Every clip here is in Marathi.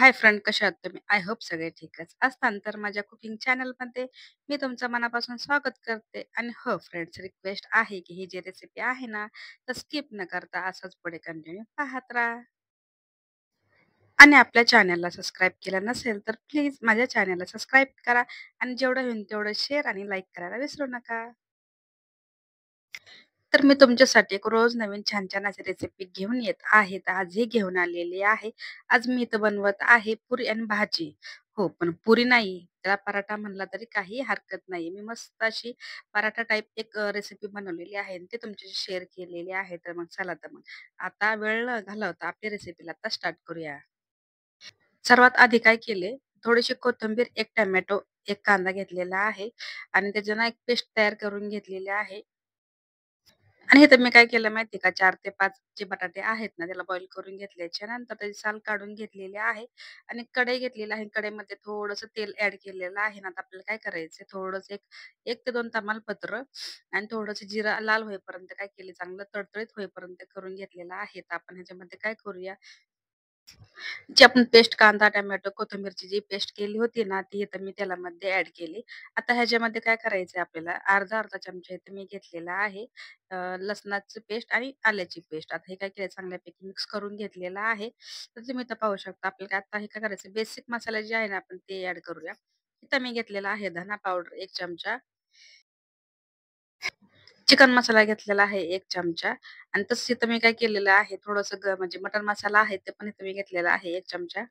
हाय फ्रेंड, कशा आहात तुम्ही? आय होप सगळे ठीकच असताल. तर माझ्या कुकिंग चॅनलमध्ये मी तुमचं मनापासून स्वागत करते. आणि हो फ्रेंड्स, रिक्वेस्ट आहे की ही जी रेसिपी आहे ना, तर स्किप न करता असंच पुढे कंटिन्यू पाहत राहा. आणि आपल्या चॅनलला सबस्क्राईब केलं नसेल तर प्लीज माझ्या चॅनलला सबस्क्राईब करा आणि जेवढं होईल तेवढं शेअर आणि लाईक करायला विसरू नका. तर मी तुमच्यासाठी एक रोज नवीन छान-छान अशी रेसिपी घेऊन येत आहे. तर आज ही घेऊन आलेली आहे. आज मी इथं बनवत आहे पुरी आणि भाजी. हो, पण पुरी नाही, त्याला पराठा म्हणला तरी काही हरकत नाही. मी मस्त अशी पराठा टाइप एक रेसिपी बनवलेली आहे आणि ती तुमच्याशी शेअर केलेली आहे. तर मग चला तर मग आता वेळ न घालवता आपली रेसिपीला आता स्टार्ट करूया. सर्वात आधी काय केले, थोडीशी कोथिंबीर, 1 टोमॅटो, 1 कांदा घेतलेला आहे आणि त्याची ना एक पेस्ट तयार करून घेतलेली आहे. आणि इथं मी काय केलं माहिती आहे का, 4 ते 5 जे बटाटे आहेत ना, त्याला बॉईल करून घेतल्याच्या नंतर त्याची साल काढून घेतलेली आहे आणि कढई घेतलेली आहे. कढईमध्ये थोडंसं तेल ॲड केलेलं आहे ना, आता आपल्याला काय करायचं थोडंसं एक 1 ते 2 तमालपत्र आणि थोडंसं जिरा लाल होईपर्यंत काय केले, चांगलं तडतडीत होईपर्यंत करून घेतलेलं आहे. तर आपण ह्याच्यामध्ये काय करूया, जी आपण पेस्ट कांदा, टोमॅटो, कोथिंबीरची जी पेस्ट केली होती ना, ती इथं मी तेलामध्ये ॲड केली. आता ह्याच्यामध्ये काय करायचंय आपल्याला, अर्धा-अर्धा चमचा इथं मी घेतलेला आहे लसणाची पेस्ट आणि आल्याची पेस्ट. आता हे काय केलं, चांगल्यापैकी मिक्स करून घेतलेलं आहे. तर तुम्ही इथं पाहू शकता. आपल्याला आता हे काय करायचं, बेसिक मसाला जे आहे ना, आपण ते ॲड करूया. इथं मी घेतलेला आहे धना पावडर 1 चमचा, चिकन मसाला घेतलेला आहे 1 चमचा आणि तसंच इथं मी काय केलेलं आहे, थोडंसं म्हणजे मटण मसाला आहे, ते पण इथं मी घेतलेला आहे 1 चमचा.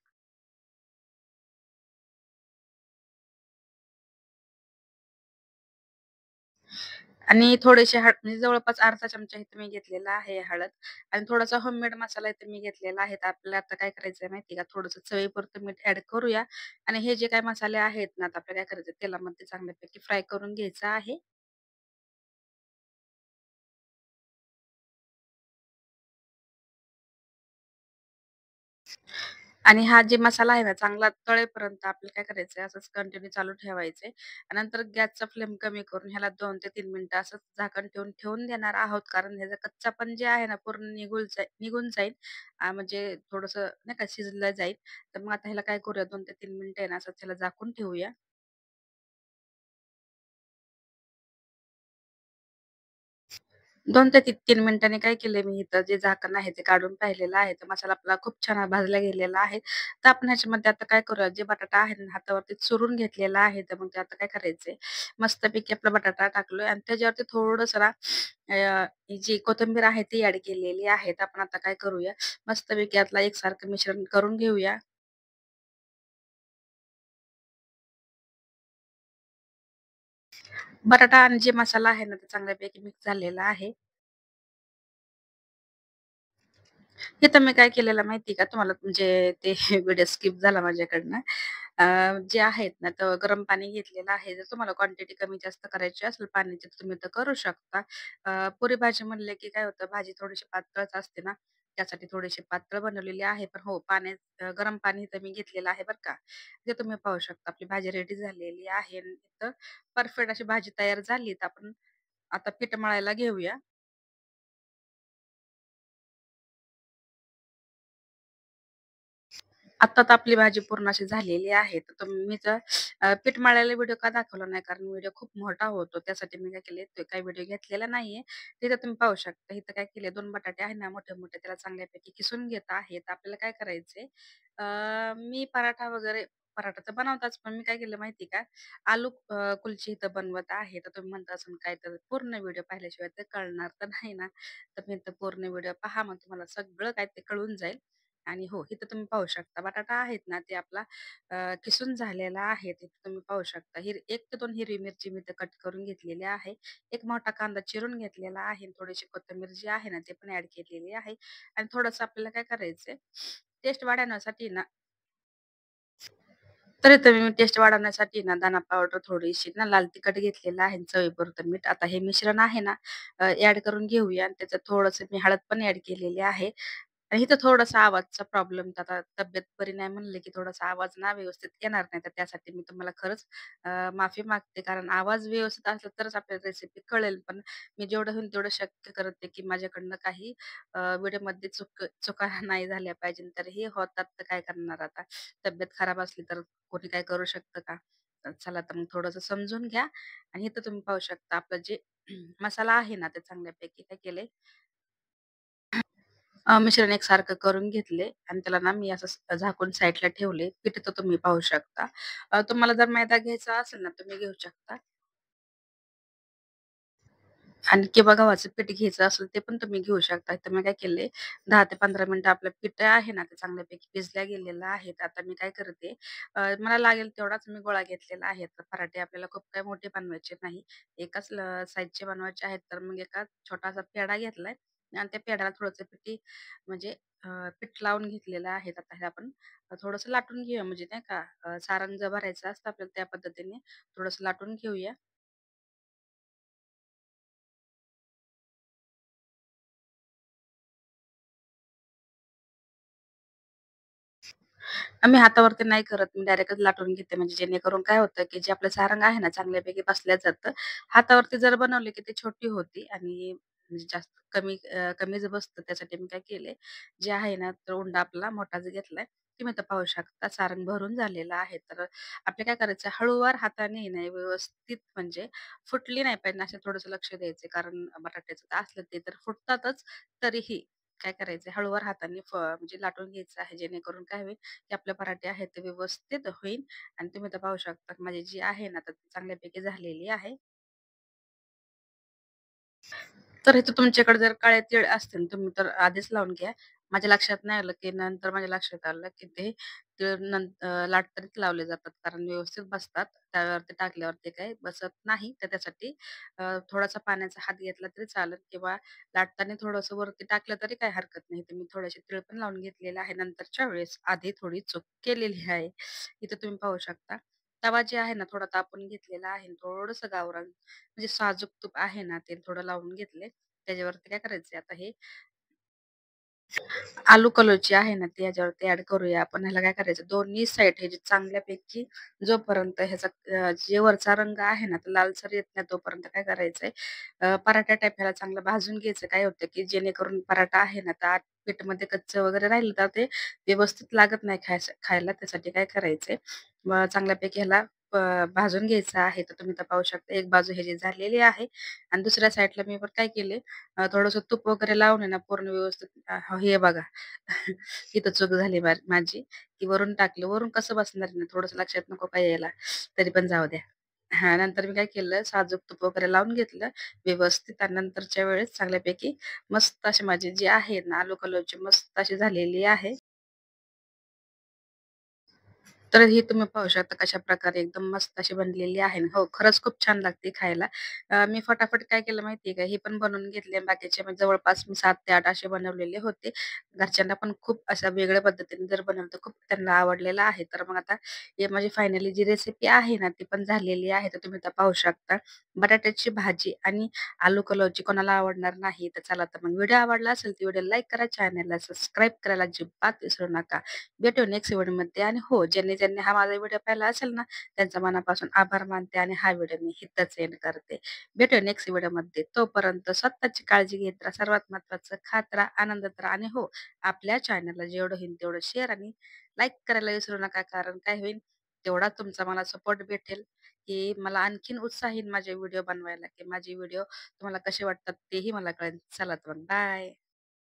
आणि थोडेसे म्हणजे जवळपास अर्धा चमचा इथे मी घेतलेला आहे हळद आणि थोडासा होममेड मसाला इथे मी घेतलेला आहे. तर आपल्याला आता काय करायचंय माहिती आहे का, थोडंसं चवीपुरतं मीठ ॲड करूया आणि हे जे काही मसाले आहेत ना, आता आपल्याला काय करायचं, तेलामध्ये चांगल्यापैकी फ्राय करून घ्यायचं आहे. आणि हा जे मसाला आहे ना, चांगला तळेपर्यंत आपल्याला काय करायचंय, असंच कंटिन्यू चालू ठेवायचंय. आणि नंतर गॅसचा फ्लेम कमी करून ह्याला 2 ते 3 मिनिटं असंच झाकण ठेवून ठेवून देणार आहोत. कारण ह्याचा कच्चापण जे आहे ना, पूर्ण निघून जाईल. म्हणजे थोडंसं नाही का शिजलं जाईल. तर मग आता ह्याला काय करूया, 2 ते 3 मिनिटं आहे ना, असंच ह्याला झाकून ठेवूया. 2 ते 3 मिनिटांनी काय केलंय मी, इथं जे झाकण आहे ते काढून पाहिलेलं आहे. तर मसाला आपला खूप छान भाजला गेलेला आहे. तर आपण ह्याच्यामध्ये आता काय करूया, जे बटाटा आहे ना हातावरती चुरून घेतलेला आहे. तर मग ते आता काय करायचंय, मस्तपैकी आपला बटाटा टाकलोय आणि त्याच्यावरती थोडंसं ना ही जी कोथिंबीर आहे ती ॲड केलेली आहे. तर आपण आता काय करूया, मस्तपैकी यातला एकसारखं मिश्रण करून घेऊया. बटाटा आणि जे मसाला आहे ना, ते चांगल्यापैकी मिक्स झालेला आहे. इथं मी काय केलेलं माहिती आहे का तुम्हाला, म्हणजे ते व्हिडिओ स्किप झाला माझ्याकडनं. जे आहेत ना, तर गरम पाणी घेतलेलं आहे. जर तुम्हाला क्वांटिटी कमी जास्त करायची असेल पाण्याची, तर तुम्ही तर करू शकता. पुरी भाजी म्हणले की काय होतं, भाजी थोडीशी पातळच असते ना, त्यासाठी थोडीशी पातळ बनवलेली आहे. पण हो, गरम पाणी इथं मी घेतलेलं आहे बरं का. ते तुम्ही पाहू शकता. आपली भाजी रेडी झालेली आहे आणि इथं परफेक्ट अशी भाजी तयार झाली. तर आपण आता पीठ मळायला घेऊया. आता तर आपली भाजी पूर्ण अशी झालेली आहे. तर मी जर पीठ मळायला व्हिडिओ का दाखवला नाही, कारण व्हिडिओ खूप मोठा होतो. त्यासाठी मी काय केले, ते काही व्हिडिओ घेतलेला नाहीये. तिथं तुम्ही पाहू शकता. इथं काय केले, 2 बटाटे आहे ना मोठे-मोठे, त्याला चांगल्यापैकी किसून घेत आहे. तर आपल्याला काय करायचंय, मी पराठा तर बनवताच, पण मी काय केलं माहिती का, आलू कुलची इथं बनवत आहे. तर तुम्ही म्हणता असाल काय, तर पूर्ण व्हिडिओ पाहिल्याशिवाय तर कळणार तर नाही ना. तर मी तर पूर्ण व्हिडिओ पहा, मग तुम्हाला सगळं काय ते कळून जाईल. आणि हो, इथं तुम्ही पाहू शकता बटाटा आहेत ना, ते आपला किसून झालेला आहे. तिथे तुम्ही पाहू शकता. 1 ते 2 हिरवी मिरची मी इथं कट करून घेतलेली आहे. एक मोठा कांदा चिरून घेतलेला आहे. थोडीशी कोथिंबीर जी आहे ना, ते पण ॲड केलेली आहे. आणि थोडंसं आपल्याला काय करायचंय, टेस्ट वाढवण्यासाठी ना, तर इथं मी टेस्ट वाढवण्यासाठी ना, धना पावडर थोडीशी ना, लाल तिखट घेतलेलं आहे, चवीपुरतं मीठ. आता हे मिश्रण आहे ना, ॲड करून घेऊया आणि त्याच्यात थोडंसं मी हळद पण ॲड केलेली आहे. आणि इथं थोडासा आवाजचा प्रॉब्लेम आता तब्येत बरी नाही म्हणले, की थोडासा आवाज ना व्यवस्थित येणार नाही. तर त्यासाठी मी तुम्हाला खरंच माफी मागते. कारण आवाज व्यवस्थित असला तरच आपल्याला रेसिपी कळेल. पण मी जेवढं होईल तेवढं शक्य करते, की माझ्याकडनं काही व्हिडिओमध्ये चुका नाही झाल्या पाहिजे. तर हे होतात तर काय करणार आता? तब्येत खराब असली तर कोणी काय करू शकतं का? चला तर मग थोडंसं समजून घ्या आणि इथं तुम्ही पाहू शकता आपलं जे मसाला आहे ना, ते चांगल्यापैकी काय केलंय मिश्रण एकसारखं करून घेतले आणि त्याला ना मी असं झाकून साईडला ठेवले. पीठ तर तुम्ही पाहू शकता. तुम्हाला जर मैदा घ्यायचा असेल ना, तुम्ही घेऊ शकता. आणि किंवा गव्हाचं पीठ घ्यायचं असेल ते पण तुम्ही घेऊ शकता. तर मी काय केले 10 ते 15 मिनिटं आपलं पीठ आहे ना, ते चांगल्यापैकी भिजल्या गेलेलं आहे. तर आता मी काय करते मला लागेल तेवढाच मी गोळा घेतलेला आहे. तर पराठे आपल्याला खूप काही मोठे बनवायचे नाही. एकाच साइजचे बनवायचे आहेत. तर मग एका छोटासा पेढा घेतलाय आणि त्या पेढ्याला थोडंसं म्हणजे अ, पीठ लावून घेतलेलं आहे. आता हे आपण थोडंसं लाटून घेऊया म्हणजे नाही का सारण जर भरायचं असतं आपल्याला त्या पद्धतीने थोडंसं लाटून घेऊया. आम्ही हातावरती नाही करत. मी डायरेक्टच लाटून घेते. म्हणजे जेणेकरून काय होतं, की जे आपलं सारंग आहे ना, चांगल्यापैकी बसल्या जातं. हातावरती जर बनवले, की ते छोटी होती आणि म्हणजे जास्त कमीच बसतं. त्यासाठी मी काय केले, जे आहे ना, तो उंडा आपला मोठाच घेतलाय. तुम्ही आता पाहू शकता सारण भरून झालेलं आहे. तर आपलं काय करायचं, हळूवार हाताने नाही व्यवस्थित म्हणजे फुटली नाही पाहिजे, असं थोडंसं लक्ष द्यायचं. कारण बटाट्याचं तर असलं ते तर फुटतातच. तरीही काय करायचं, हळूवार हाताने म्हणजे लाटून घ्यायचं आहे. जेणेकरून काय होईल, की आपले पराठे आहेत ते व्यवस्थित होईल आणि तुम्ही तर पाहू शकता माझी जी आहे ना, तर ती चांगल्यापैकी झालेली आहे. तर इथं तुमच्याकडे जर काळे तीळ असतील, तुम्ही तर आधीच लावून घ्या. माझ्या लक्षात नाही आलं, की नंतर माझ्या लक्षात आलं, की ते तीळ लाटतानाच लावले जातात. कारण व्यवस्थित बसतात. त्यावरती टाकल्यावर ते काही बसत नाही. तर त्यासाठी थोडासा पाण्याचा हात घेतला तरी चालेल किंवा लाटताना थोडंसं वरती टाकलं तरी काही हरकत नाही. तर मी थोडेसे तीळ पण लावून घेतलेले आहे नंतरच्या वेळेस. आधी थोडी चूक केलेली आहे. इथं तुम्ही पाहू शकता. तवा जे आहे ना, थोडा तापून घेतलेला आहे. थोडंसं गावरान म्हणजे साजूक तूप आहे ना, ते थोडं लावून घेतले. त्याच्यावरती काय करायचंय आता हे आलू कलरची आहे ना, ती ह्याच्यावरती ॲड करूया आपण. ह्याला काय करायचं दोन्ही साइड ह्याची चांगल्यापैकी जोपर्यंत ह्याचा जे वरचा रंग आहे ना, तो लालसर येत नाही तोपर्यंत काय करायचंय पराठा टाइप ह्याला चांगलं भाजून घ्यायचं. काय होतं, की जेणेकरून पराठा आहे ना, तर आत पीठमध्ये कच्चं वगैरे राहिलं तर ते व्यवस्थित लागत नाही खायला. त्यासाठी काय करायचंय चांगल्यापैकी ह्याला भाजून घ्यायचं आहे. तर तुम्ही तर पाहू शकता एक बाजू ह्याची झालेली आहे आणि दुसऱ्या साइडला मी पण काय केले थोडंसं तूप वगैरे लावून आहे ना पूर्ण व्यवस्थित हे बघा इथं चूक झाली माझी, की वरून टाकलं. वरून कसं बसणार आहे ना, थोडंसं लक्षात नको का यायला? तरी पण जाऊ द्या. हां, नंतर मी काय केलं, साजूक तूप वगैरे लावून घेतलं व्यवस्थित आणि नंतरच्या वेळेस चांगल्यापैकी मस्त अशी माझी जी आहे ना, आलू कलरची मस्त अशी झालेली आहे. तर ही तुम्ही पाहू शकता कशाप्रकारे एकदम मस्त अशी बनलेली आहे ना. हो, खरंच खूप छान लागते खायला. मी फटाफट काय केलं माहिती आहे का, हे पण बनवून घेतले आणि बाकीचे म्हणजे जवळपास मी 7 ते 8 असे बनवलेले होते. घरच्यांना पण खूप अशा वेगळ्या पद्धतीने जर बनवलं तर खूप त्यांना आवडलेलं आहे. तर मग आता हे माझी फायनली जी रेसिपी आहे ना, ती पण झालेली आहे. तर तुम्ही आता पाहू शकता. बटाट्याची भाजी आणि आलू कलरची कोणाला आवडणार नाही. तर चला तर मग व्हिडिओ आवडला असेल तर व्हिडिओ लाईक करा, चॅनलला सबस्क्राईब करायला अजिबात विसरू नका. भेटू नेक्स्ट व्हिडिओमध्ये आणि हो, ज्यांनी हा माझा व्हिडिओ पाहिला असेल ना, त्यांचा मनापासून आभार मानते आणि हा व्हिडिओ मी इथंच एंड करते. भेटू नेक्स्ट व्हिडिओमध्ये. तोपर्यंत स्वतःची काळजी घेत राहा. सर्वात महत्त्वाचं खात राहा, आनंदात राहा आणि हो, आपल्या चॅनलला जेवढं होईल तेवढं शेअर आणि लाईक करायला विसरू नका. कारण काय होईल, तेवढाच तुमचा मला सपोर्ट भेटेल, की मला आणखीन उत्साह येईल माझे व्हिडिओ बनवायला, की माझे व्हिडिओ तुम्हाला कसे वाटतात तेही मला कळेल. चला तर मग बाय.